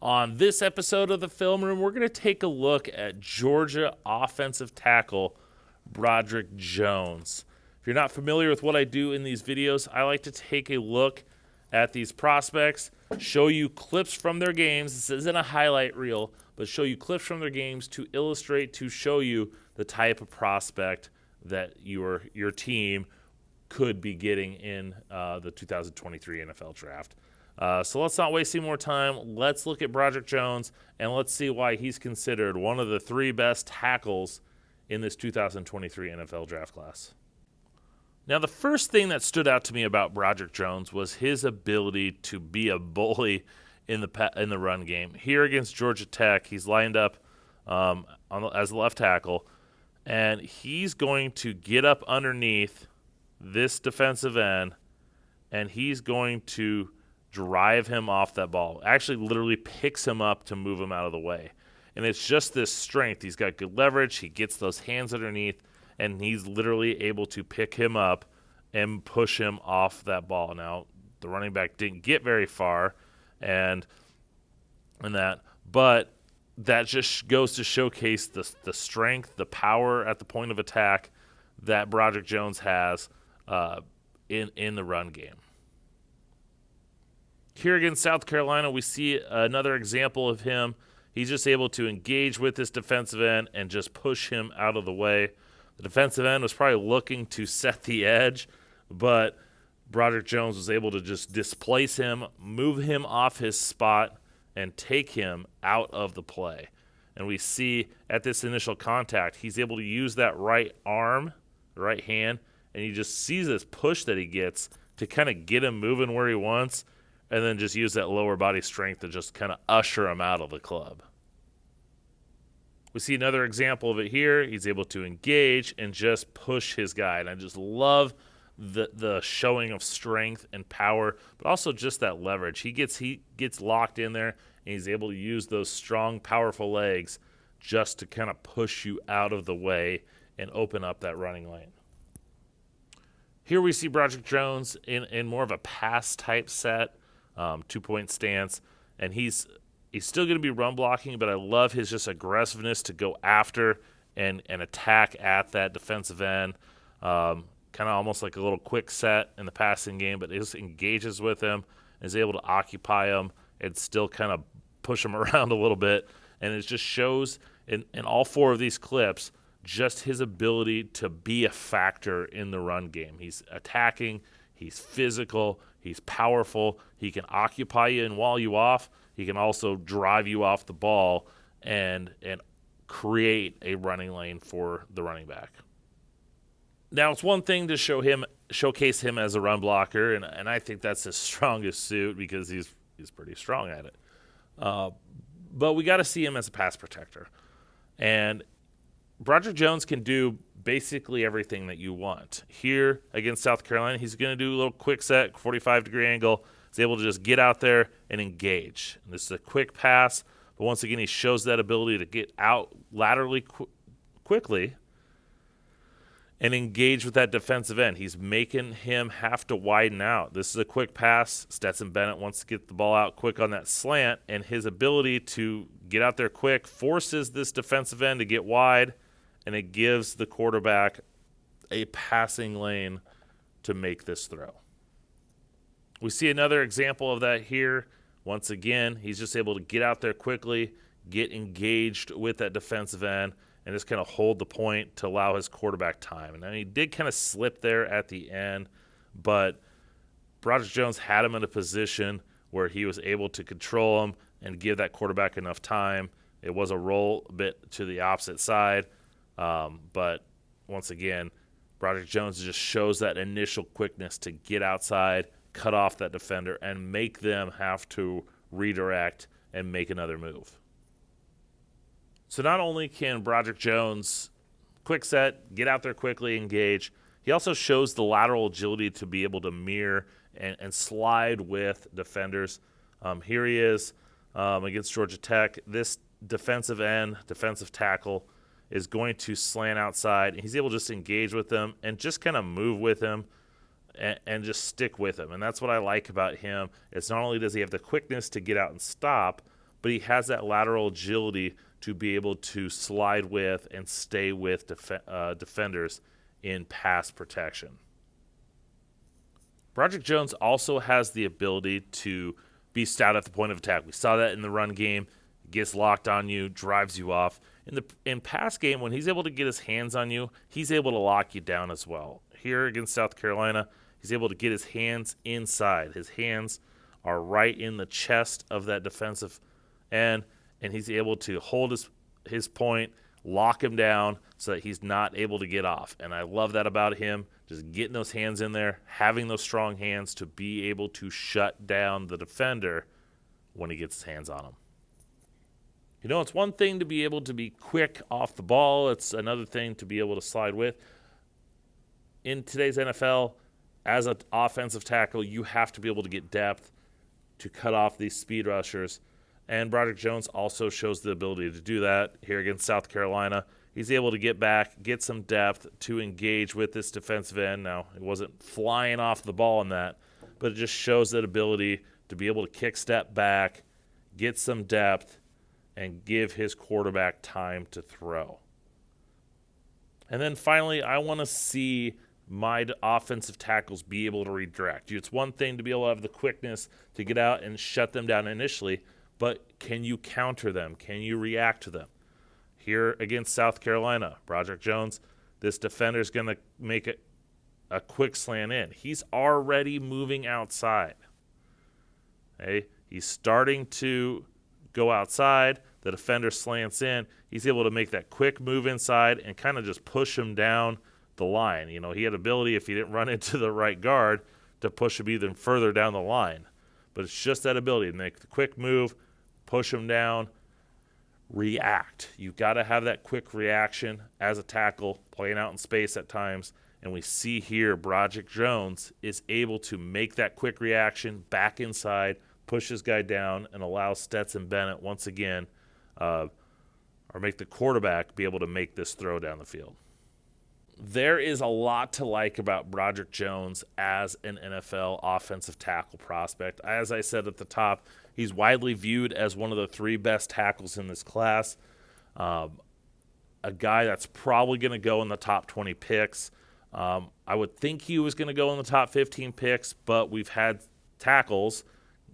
On this episode of the Film Room, we're going to take a look at Georgia offensive tackle Broderick Jones. If you're not familiar with what I do in these videos, I like to take a look at these prospects, show you clips from their games. This isn't a highlight reel, but show you clips from their games to illustrate, to show you the type of prospect that your team could be getting in the 2023 NFL Draft. So let's not waste any more time. Let's look at Broderick Jones, and let's see why he's considered one of the three best tackles in this 2023 NFL Draft class. Now, the first thing that stood out to me about Broderick Jones was his ability to be a bully in the run game. Here against Georgia Tech, he's lined up as a left tackle, and he's going to get up underneath this defensive end, and he's going to drive him off that ball. Actually, literally picks him up to move him out of the way. And it's just this strength. He's got good leverage. He gets those hands underneath, and he's literally able to pick him up and push him off that ball. Now, the running back didn't get very far, but that just goes to showcase the strength, the power at the point of attack that Broderick Jones has in the run game. Here against South Carolina, we see another example of him. He's just able to engage with this defensive end and just push him out of the way. The defensive end was probably looking to set the edge, but Broderick Jones was able to just displace him, move him off his spot, and take him out of the play. And we see at this initial contact, he's able to use that right arm, right hand, and you just see this push that he gets to kind of get him moving where he wants, and then just use that lower body strength to just kind of usher him out of the club. We see another example of it here. He's able to engage and just push his guy. And I just love the showing of strength and power, but also just that leverage. He gets locked in there, and he's able to use those strong, powerful legs just to kind of push you out of the way and open up that running lane. Here we see Broderick Jones in more of a pass type set. 2-point stance, and he's still going to be run blocking, but I love his just aggressiveness to go after and attack at that defensive end, kind of almost like a little quick set in the passing game, but just engages with him, is able to occupy him, and still kind of push him around a little bit, and it just shows in all four of these clips just his ability to be a factor in the run game. He's attacking, he's physical, he's powerful, he can occupy you and wall you off. He can also drive you off the ball and create a running lane for the running back. Now, it's one thing to showcase him as a run blocker, and I think that's his strongest suit because he's pretty strong at it. But we got to see him as a pass protector. And Broderick Jones can do basically everything that you want. Here against South Carolina, he's going to do a little quick set, 45-degree angle. He's able to just get out there and engage. And this is a quick pass, but once again, he shows that ability to get out laterally quickly and engage with that defensive end. He's making him have to widen out. This is a quick pass. Stetson Bennett wants to get the ball out quick on that slant, and his ability to get out there quick forces this defensive end to get wide, and it gives the quarterback a passing lane to make this throw. We see another example of that here. Once again, he's just able to get out there quickly, get engaged with that defensive end, and just kind of hold the point to allow his quarterback time. And he did kind of slip there at the end, but Broderick Jones had him in a position where he was able to control him and give that quarterback enough time. It was a roll a bit to the opposite side, but once again, Broderick Jones just shows that initial quickness to get outside, cut off that defender, and make them have to redirect and make another move. So not only can Broderick Jones quick set, get out there quickly, engage, he also shows the lateral agility to be able to mirror and slide with defenders. Here he is against Georgia Tech. This defensive end, defensive tackle, is going to slant outside, and he's able to just engage with them and just kind of move with him and just stick with him. And that's what I like about him. It's not only does he have the quickness to get out and stop, but he has that lateral agility to be able to slide with and stay with defenders in pass protection. Broderick Jones also has the ability to be stout at the point of attack. We saw that in the run game. Gets locked on you, drives you off. In pass game, when he's able to get his hands on you, he's able to lock you down as well. Here against South Carolina, he's able to get his hands inside. His hands are right in the chest of that defensive end, and he's able to hold his point, lock him down so that he's not able to get off. And I love that about him, just getting those hands in there, having those strong hands to be able to shut down the defender when he gets his hands on him. You know, it's one thing to be able to be quick off the ball. It's another thing to be able to slide with. In today's NFL, as an offensive tackle, you have to be able to get depth to cut off these speed rushers. And Broderick Jones also shows the ability to do that here against South Carolina. He's able to get back, get some depth to engage with this defensive end. Now, it wasn't flying off the ball in that, but it just shows that ability to be able to kick step back, get some depth, and give his quarterback time to throw. And then finally, I want to see my offensive tackles be able to redirect. It's one thing to be able to have the quickness to get out and shut them down initially, but can you counter them? Can you react to them? Here against South Carolina, Broderick Jones, this defender is going to make a quick slant in. He's already moving outside. Okay? He's starting to go outside. The defender slants in. He's able to make that quick move inside and kind of just push him down the line. You know, he had ability, if he didn't run into the right guard, to push him even further down the line. But it's just that ability to make the quick move, push him down, react. You've got to have that quick reaction as a tackle, playing out in space at times. And we see here Broderick Jones is able to make that quick reaction back inside, push his guy down, and allow Stetson Bennett once again, or make the quarterback be able to make this throw down the field. There is a lot to like about Broderick Jones as an NFL offensive tackle prospect. As I said at the top, he's widely viewed as one of the 3 best tackles in this class. A guy that's probably going to go in the top 20 picks. I would think he was going to go in the top 15 picks, but we've had tackles,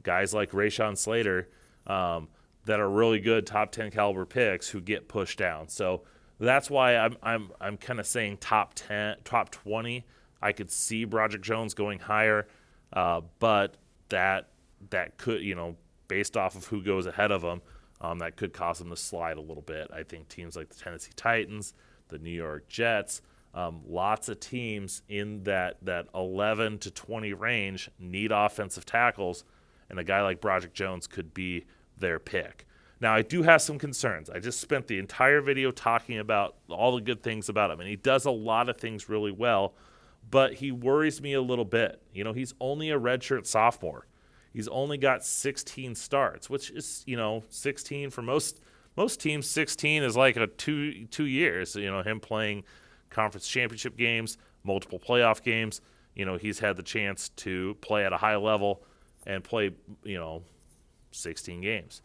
guys like Rashawn Slater, that are really good top 10 caliber picks who get pushed down. So that's why I'm kind of saying top 10, top 20. I could see Broderick Jones going higher, but that could, you know, based off of who goes ahead of him, that could cause him to slide a little bit. I think teams like the Tennessee Titans, the New York Jets, lots of teams in that 11 to 20 range need offensive tackles, and a guy like Broderick Jones could be their pick. Now, I do have some concerns. I just spent the entire video talking about all the good things about him, and he does a lot of things really well, but he worries me a little bit. You know, he's only a redshirt sophomore. He's only got 16 starts, which is, you know, 16 for most teams. 16 is like a two years. You know, him playing conference championship games, multiple playoff games. You know, he's had the chance to play at a high level and play, you know, 16 games.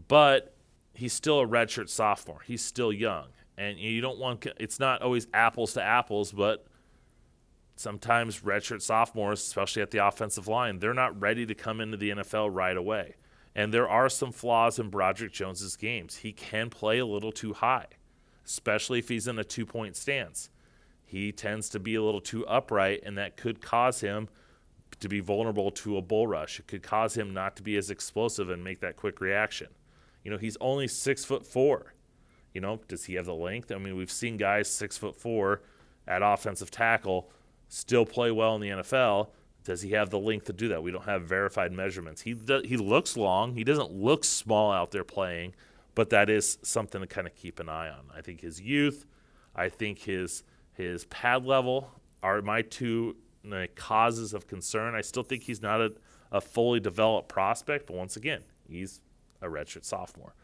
But he's still a redshirt sophomore. He's still young. And you don't want – it's not always apples to apples, but sometimes redshirt sophomores, especially at the offensive line, they're not ready to come into the NFL right away. And there are some flaws in Broderick Jones's games. He can play a little too high, especially if he's in a 2-point stance. He tends to be a little too upright, and that could cause him to be vulnerable to a bull rush. It could cause him not to be as explosive and make that quick reaction. You know, he's only 6'4". You know, does he have the length? I mean, we've seen guys 6'4" at offensive tackle still play well in the NFL. Does he have the length to do that? We don't have verified measurements. He looks long. He doesn't look small out there playing, but that is something to kind of keep an eye on. I think his youth, I think his pad level are my two causes of concern. I still think he's not a fully developed prospect, but once again, he's a redshirt sophomore.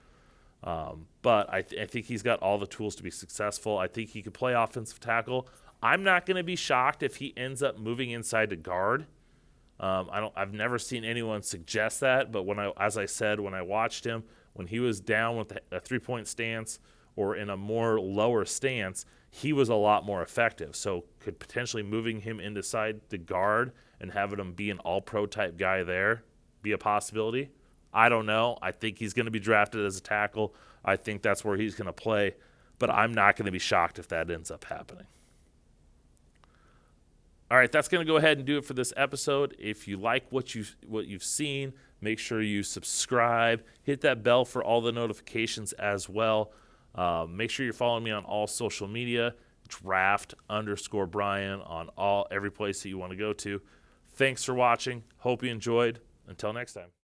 But I think he's got all the tools to be successful. I think he could play offensive tackle. I'm not going to be shocked if he ends up moving inside to guard. I've never seen anyone suggest that, but as I said, when I watched him, when he was down with a 3-point stance or in a more lower stance, he was a lot more effective. So could potentially moving him inside the guard and having him be an all-pro type guy there be a possibility? I don't know. I think he's going to be drafted as a tackle. I think that's where he's going to play, but I'm not going to be shocked if that ends up happening. All right, that's going to go ahead and do it for this episode. If you like what you've seen, make sure you subscribe. Hit that bell for all the notifications as well. Make sure you're following me on all social media, draft_Brian on every place that you want to go to. Thanks for watching. Hope you enjoyed. Until next time.